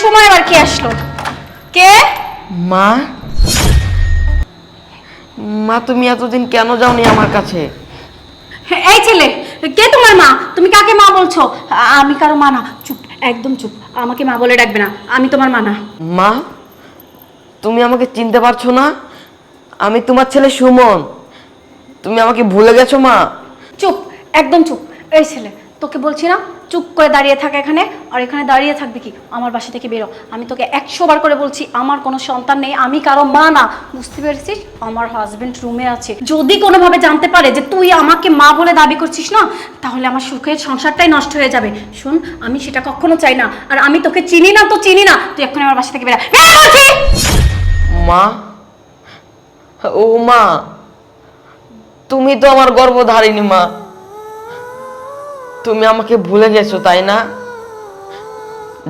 সময় আবার কে আসলো? কে? মা, মা তুমি এতদিন কেন যাওনি আমার কাছে? এই ছেলে, কে তোমার মা? তুমি কাকে মা বলছো? আমি কারো মা না। চুপ, একদম চুপ। আমাকে মা বলে ডাকবে না, আমি তোমার মা না। মা, তুমি আমাকে চিনতে পারছো না? আমি তোমার ছেলে সুমন। তুমি আমাকে ভুলে গেছো মা? চুপ, একদম চুপ। এই ছেলে, তোকে বলছি না চুপ করে দাঁড়িয়ে থাক এখানে। আর এখানে দাঁড়িয়ে থাকবে কি? আমার বাসা থেকে বেরো। আমি তোকে 100 বার করে বলছি, আমার কোনো সন্তান নেই, আমি কারো মা না। বুঝতে পেরেছিস? আমার হাজবেন্ড রুমে আছে। যদি কোনোভাবে জানতে পারে যে তুই আমাকে মা বলে দাবি করছিস না, তাহলে আমার সুখের সংসারটাই নষ্ট হয়ে যাবে। শোন, আমি সেটা কখনো চাই না। আর আমি তোকে চিনি না তো চিনি না। তুই এক্ষুনি আমার বাসা থেকে বেরা, বেরা বলছি। মা, ও মা, তুমি তো আমার গর্ভধারিণী মা। তুমি আমাকে ভুলে গেছো তাই না?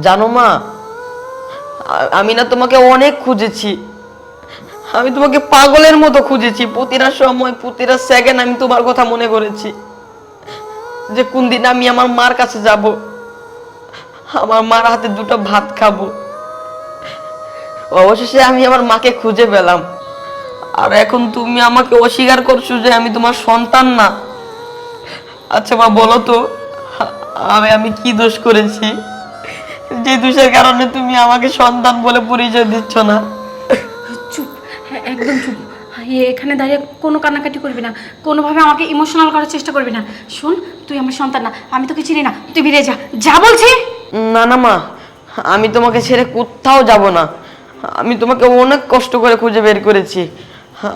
জানো মা, আমি না তোমাকে অনেক খুঁজেছি। আমি তোমাকে পাগলের মতো খুঁজেছি। প্রতিটা সময়, প্রতিটা সেকেন্ড আমি তোমার কথা মনে করেছি যে কোন দিন আমি আমার মার কাছে যাব, আমার মার হাতে দুটো ভাত খাবো। অবশেষে আমি আমার মাকে খুঁজে পেলাম। আর এখন তুমি আমাকে অস্বীকার করছো যে আমি তোমার সন্তান না। আচ্ছা মা, বলো তো আমি কি দোষ করেছি যে দোষের কারণে তুমি আমাকে সন্তান বলে পরিচয় দিচ্ছ না? চুপ, হ্যাঁ, একদম চুপ। এখানে দাঁড়িয়ে কোনো কান্নাকাটি করবি না, কোনোভাবে আমাকে ইমোশনাল করার চেষ্টা করবি না। শোন, তুই আমার সন্তান না, আমি তোকে চিনি না। তুই বেরিয়ে যা, যা বলছি। না না মা, আমি তোমাকে ছেড়ে কোথাও যাব না। আমি তোমাকে অনেক কষ্ট করে খুঁজে বের করেছি।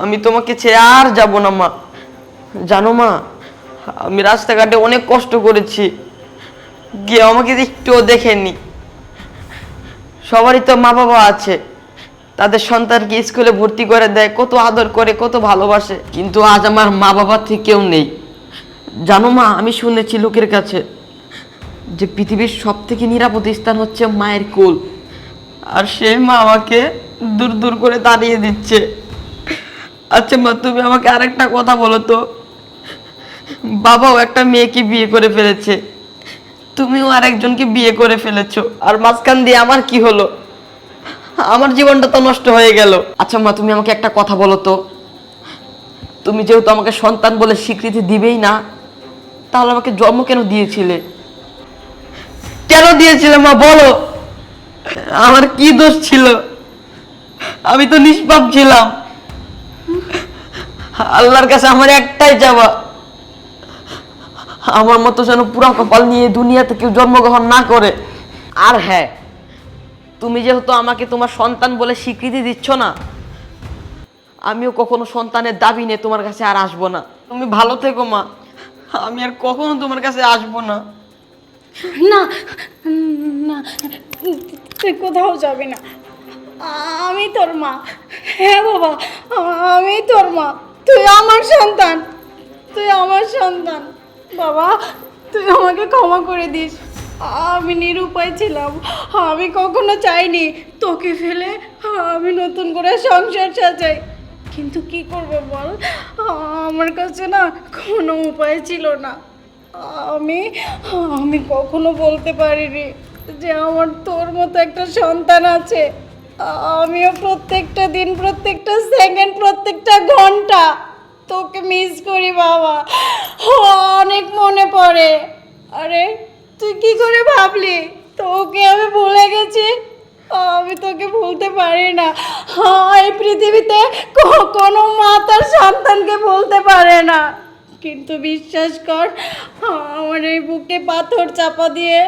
আমি তোমাকে ছেড়ে আর যাব না মা। জানো মা, আমি রাস্তাঘাটে অনেক কষ্ট করেছি, গিয়ে আমাকে একটুও দেখেনি। সবারই তো মা বাবা আছে, তাদের সন্তানকে স্কুলে ভর্তি করে দেয়, কত আদর করে, কত ভালোবাসে। কিন্তু আজ আমার মা বাবা থেকেও নেই। জানো মা, আমি শুনেছি লোকের কাছে যে পৃথিবীর সব থেকে নিরাপদ স্থান হচ্ছে মায়ের কোল। আর সেই মা আমাকে দূর দূর করে তাড়িয়ে দিচ্ছে। আচ্ছা মা, তুমি আমাকে আরেকটা কথা বলো তো, বাবাও একটা মেয়েকে বিয়ে করে ফেলেছে, তুমিও আরেকজনকে বিয়ে করে ফেলেছো, আর মাঝখান দিয়ে আমার কি হলো? আমার জীবনটা তো নষ্ট হয়ে গেল। আচ্ছা মা, তুমি আমাকে একটা কথা বলো তো, তুমি যেহেতু আমাকে সন্তান বলে স্বীকৃতি দিবেই না, তাহলে আমাকে জন্ম কেন দিয়েছিলে? কেন দিয়েছিলে মা, বলো। আমার কি দোষ ছিল? আমি তো নিষ্পাপ ছিলাম। আল্লাহর কাছে আমার একটাই চাওয়া, আমার মতো যেন পুরা কপাল নিয়ে দুনিয়াতে কেউ জন্মগ্রহণ না করে। আর হ্যাঁ, তুমি যেহেতু আমাকে তোমার সন্তান বলে স্বীকৃতি দিচ্ছ না, আমিও কখনো সন্তানের দাবি নিয়ে তোমার কাছে আর আসবো না। তুমি ভালো থেকো মা, আমি আর কখনো তোমার কাছে আসবো না। না, না, তুই কোথাও যাবি না। আমি তোর মা। হ্যাঁ বাবা, আমি তোর মা। তুই আমার সন্তান, তুই আমার সন্তান। বাবা, তুই আমাকে ক্ষমা করে দিস। আমি নিরুপায় ছিলাম। আমি কখনো চাইনি তোকে ফেলে আমি নতুন করে সংসার সাজাই। কিন্তু কি করবো বল, আমার কাছে না কোনো উপায় ছিল না। আমি আমি কখনো বলতে পারিনি যে আমার তোর মতো একটা সন্তান আছে। আমিও প্রত্যেকটা দিন, প্রত্যেকটা সেকেন্ড, প্রত্যেকটা ঘন্টা তোকে মিস করি বাবা। অনেক মনে পড়ে। আরে তুই কি করে ভাবলি তোকে আমি ভুলে গেছি? আমি তোকে ভুলতে পারি না। এই পৃথিবীতে কোনো মা তার সন্তানকে বলতে পারে না। কিন্তু বিশ্বাস কর, আমার এই বুকে পাথর চাপা দিয়ে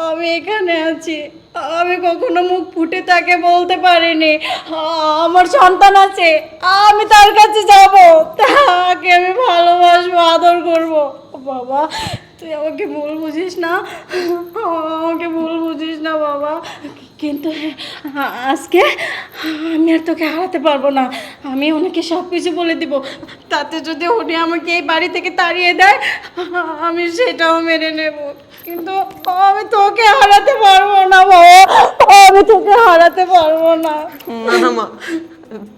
আমি এখানে আছি। আমি কখনো মুখ ফুটে তাকে বলতে পারিনি আমার সন্তান আছে। আমি তার কাছে যাব, তাকে আমি ভালোবাসবো, আদর করব। বাবা, তুই আমাকে ভুল বুঝিস না, আমাকে ভুল বুঝিস না বাবা। কিন্তু আজকে আমি আর তোকে হারাতে পারবো না। আমি ওনাকে সব কিছু বলে দিব। তাতে যদি উনি আমাকে এই বাড়ি থেকে তাড়িয়ে দেয়, আমি সেটাও মেনে নেব। কিন্তু আমি তোকে হারাতে পারবো না বাবা, আমি তোকে হারাতে পারবো না। না না মা,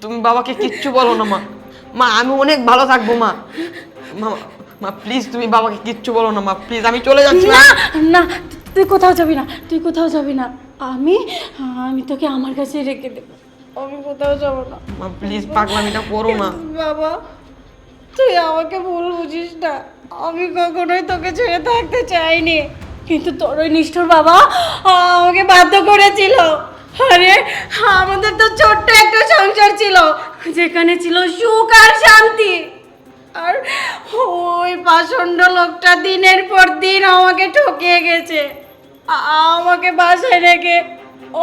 তুমি বাবাকে কিচ্ছু বলো না মা। মা, আমি অনেক ভালো থাকবো মা। মা, মা প্লিজ তুমি বাবাকে কিচ্ছু বলো না মা, প্লিজ আমি চলে যাচ্ছি না না, তুই কোথাও যাবি না, তুই কোথাও যাবি না। আমি আমি তোকে আমার কাছে রেখে দেবো, আমি কোথাও যাব না। মা প্লিজ পাগলামিটা করো না। বাবা তুই আমাকে ভুল বুঝিস না, আমি কখনোই তোকে ছেড়ে থাকতে চাইনি, কিন্তু তোর ওই নিষ্ঠুর বাবা আমাকে বাধ্য করেছিল। আরে আমাদের তো ছোট্ট একটা সংসার ছিল, যেখানে ছিল সুখ আর শান্তি, আর ওই পাষণ্ড লোকটা দিনের পর দিন আমাকে ঠকিয়ে গেছে, আমাকে বাসায় রেখে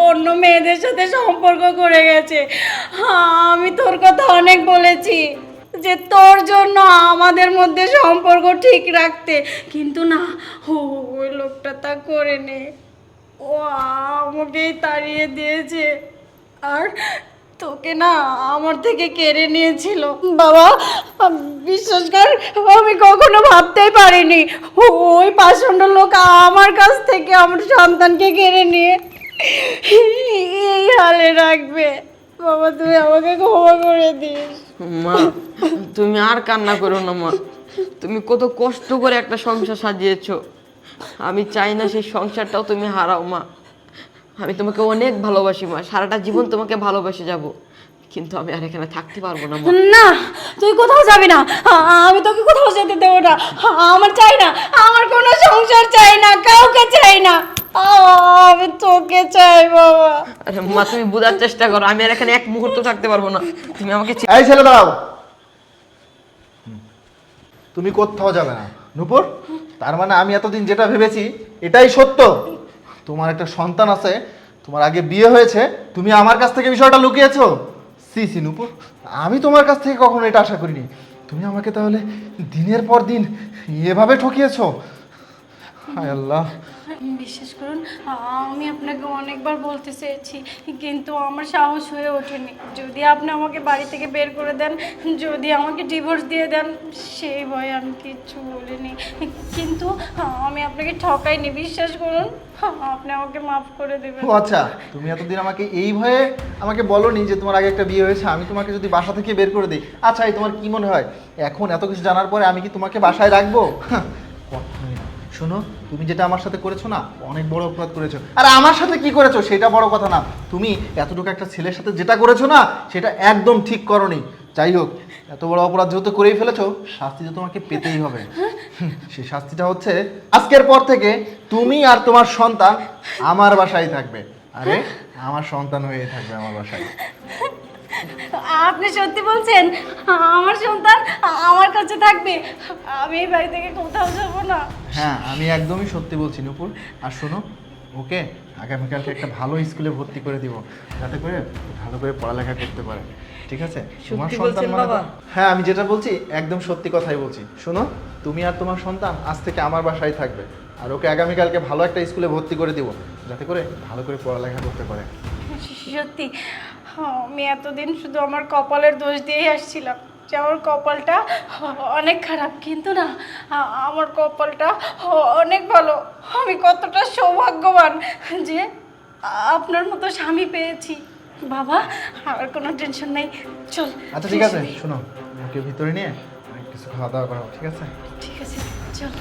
অন্য মেয়েদের সাথে সম্পর্ক করে গেছে। আমি তোর কথা অনেক বলেছি যে তোর জন্য আমাদের মধ্যে সম্পর্ক ঠিক রাখতে, কিন্তু না, ওই লোকটা তা করেনি, ও আমাকেই তাড়িয়ে দিয়েছে আর তোকে না আমার থেকে কেড়ে নিয়েছিল। বাবা বিশ্বাস কর, আমি কখনো ভাবতেই পারিনি ওই পাষণ্ড লোক আমার কাছ থেকে আমার সন্তানকে কেড়ে নিয়ে এই হালে রাখবে। বাবা তুই আমাকে ক্ষমা করে দিস। মা তুমি আর কান্না করো না মা, তুমি কত কষ্ট করে একটা সংসার সাজিয়েছো, আমি চাই না সেই সংসারটাও তুমি হারাও মা। আমি তোমাকে অনেক ভালোবাসি মা, সারাটা জীবন তোমাকে ভালোবেসে যাব, কিন্তু আমি আর এখানে থাকতে পারবো না মা। না তুই কোথাও যাবি না, আমি তোকে কোথাও যেতে দেবো না। আমার চাই না, আমার কোনো সংসার চাই না, কাউকে চাই না, আমি তোকে চাই বাবা। আরে মা তুমি বোঝার চেষ্টা করো, আমি আর এখানে এক মুহূর্ত থাকতে পারবো না, তুমি আমাকে এই ছেলে দাঁড়াও, তুমি কোথাও যাবে না নূপুর। তার মানে আমি এতদিন যেটা ভেবেছি এটাই সত্য, তোমার একটা সন্তান আছে, তোমার আগে বিয়ে হয়েছে, তুমি আমার কাছ থেকে বিষয়টা লুকিয়েছো। সি সি নূপুর, আমি তোমার কাছ থেকে কখনো এটা আশা করিনি। তুমি আমাকে তাহলে দিনের পর দিন এভাবে ঠকিয়েছো। হায় আল্লাহ। বিশ্বাস করুন, আমি আপনাকে অনেকবার বলতে চেয়েছি, কিন্তু আমার সাহস হয়ে ওঠেনি। যদি আপনি আমাকে বাড়ি থেকে বের করে দেন, যদি আমাকে ডিভোর্স দিয়ে দেন, সেই ভয়ে আমি কিচ্ছু বলিনি, কিন্তু আমি আপনাকে ঠকাইনি, বিশ্বাস করুন, আপনি আমাকে মাফ করে দেবেন। ও আচ্ছা, তুমি এতদিন আমাকে এই ভয়ে আমাকে বলোনি যে তোমার আগে একটা বিয়ে হয়েছে, আমি তোমাকে যদি বাসা থেকে বের করে দিই। আচ্ছা এই তোমার কি মনে হয় এখন এত কিছু জানার পরে আমি কি তোমাকে বাসায় রাখবো? কখনোই না। শোনো, তুমি যেটা আমার সাথে করেছো না, অনেক বড় অপরাধ করেছো। আর আমার সাথে কি করেছো সেটা বড় কথা না, তুমি এতটুকু একটা ছেলের সাথে যেটা করেছো না সেটা একদম ঠিক করোনি। যাই হোক, এত বড় অপরাধ যেহেতু করেই ফেলেছো, শাস্তি তো তোমাকে পেতেই হবে। সেই শাস্তিটা হচ্ছে আজকের পর থেকে তুমি আর তোমার সন্তান আমার বাসায় থাকবে। আরে আমার সন্তান হয়ে থাকবে আমার বাসায়। আপনি সত্যি বলছেন? আমার সন্তান আমার কাছে থাকবে, আমি এই বাড়ি থেকে কোথাও যাব না। হ্যাঁ আমি একদমই সত্যি বলছি নূপুর। আর শোনো, ওকে আগামীকালকে একটা ভালো স্কুলে ভর্তি করে দিব, যাতে করে ভালো করে পড়ালেখা করতে পারে, ঠিক আছে? তোমার সত্যি সন্তান বলছেন মানে বাবা? হ্যাঁ আমি যেটা বলছি একদম সত্যি কথাই বলছি। শোনো, তুমি আর তোমার সন্তান আজ থেকে আমার বাসায় থাকবে, আর ওকে আগামীকালকে ভালো একটা স্কুলে ভর্তি করে দিব, যাতে করে ভালো করে পড়ালেখা করতে পারে। সত্যি আমি এতদিন শুধু আমার কপালের দোষ দিয়েই আসছিলাম যে আমার কপালটা অনেক খারাপ, কিন্তু না, আমার কপালটা অনেক ভালো। আমি কতটা সৌভাগ্যবান যে আপনার মতো স্বামী পেয়েছি। বাবা আর কোনো টেনশন নেই, চল। আচ্ছা ঠিক আছে, শোনো ওকে ভিতরে নিয়ে কিছু খাওয়া দাওয়া করো, ঠিক আছে? ঠিক আছে, চল।